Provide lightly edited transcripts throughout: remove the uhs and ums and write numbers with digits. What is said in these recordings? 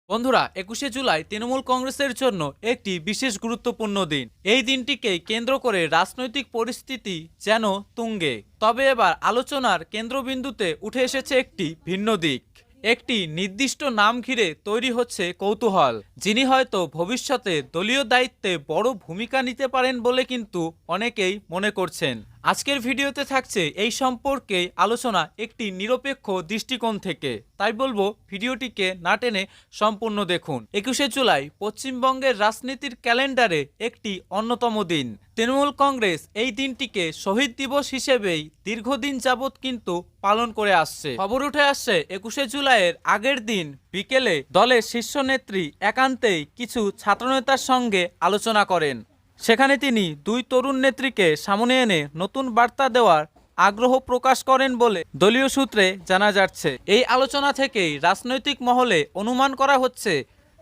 বন্ধুরা, ২১শে জুলাই তৃণমূল কংগ্রেসের জন্য একটি বিশেষ গুরুত্বপূর্ণ দিন। এই দিনটিকে কেন্দ্র করে রাজনৈতিক পরিস্থিতি যেন তুঙ্গে। তবে এবার আলোচনার কেন্দ্রবিন্দুতে উঠে এসেছে একটি ভিন্ন দিক। একটি নির্দিষ্ট নাম ঘিরে তৈরি হচ্ছে কৌতূহল, যিনি হয়তো ভবিষ্যতে দলীয় দায়িত্বে বড় ভূমিকা নিতে পারেন বলে কিন্তু অনেকেই মনে করছেন। আজকের ভিডিওতে থাকছে এই সম্পর্কে আলোচনা একটি নিরপেক্ষ দৃষ্টিকোণ থেকে। তাই বলবো ভিডিওটিকে না টেনে সম্পূর্ণ দেখুন। ২১শে জুলাই পশ্চিমবঙ্গের রাজনীতির ক্যালেন্ডারে একটি অন্যতম দিন। তৃণমূল কংগ্রেস এই দিনটিকে শহীদ দিবস হিসেবেই দীর্ঘদিন যাবৎ কিন্তু পালন করে আসছে। খবর উঠে আসছে ২১শে জুলাইয়ের আগের দিন বিকেলে দলের শীর্ষ নেত্রী একান্তেই কিছু ছাত্রনেতার সঙ্গে আলোচনা করেন। সেখানে তিনি দুই তরুণ নেত্রীকে সামনে এনে নতুন বার্তা দেওয়ার আগ্রহ প্রকাশ করেন বলে দলীয় সূত্রে জানা যাচ্ছে। এই আলোচনা থেকেই রাজনৈতিক মহলে অনুমান করা হচ্ছে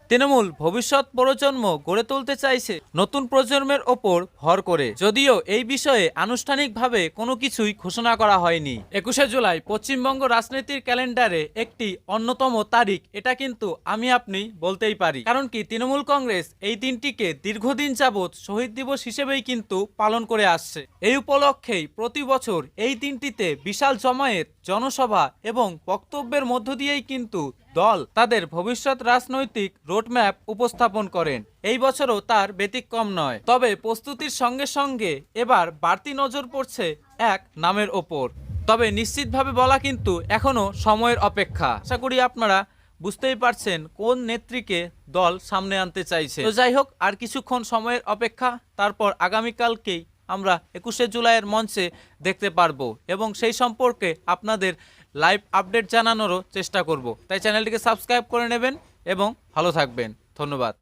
তৃণমূল ভবিষ্যৎ প্রজন্ম গড়ে তুলতে চাইছে নতুন প্রজন্মের ওপর ভর করে। যদিও এই বিষয়ে আনুষ্ঠানিকভাবে কোনো কিছুই ঘোষণা করা হয়নি। ২১শে জুলাই পশ্চিমবঙ্গ রাজনীতির ক্যালেন্ডারে একটি অন্যতম তারিখ, এটা কিন্তু আমি আপনি বলতেই পারি। কারণ কি, তৃণমূল কংগ্রেস এই দিনটিকে দীর্ঘদিন যাবৎ শহীদ দিবস হিসেবেই কিন্তু পালন করে আসছে। এই উপলক্ষেই প্রতি বছর এই দিনটিতে বিশাল জমায়েত, জনসভা এবং বক্তব্যের মধ্য দিয়েই কিন্তু দল তাদের ভবিষ্যৎ রাজনৈতিক রোডম্যাপ উপস্থাপন করেন। এই বছরও তার ব্যতিক্রম নয়। তবে প্রস্তুতির সঙ্গে সঙ্গে এবার বাড়তি নজর পড়ছে এক নামের ওপর। তবে নিশ্চিতভাবে বলা কিন্তু এখনো সময়ের অপেক্ষা। আশা করি আপনারা বুঝতেই পারছেন কোন নেত্রীকে দল সামনে আনতে চাইছে। তো যাই হোক, আর কিছুক্ষণ সময়ের অপেক্ষা, তারপর আগামীকালকেই আমরা ২১শে জুলাইয়ের মঞ্চে দেখতে পারবো এবং সেই সম্পর্কে আপনাদের লাইভ আপডেট জানানোরও চেষ্টা করব। তাই চ্যানেলটিকে সাবস্ক্রাইব করে নেবেন এবং ভালো থাকবেন। ধন্যবাদ।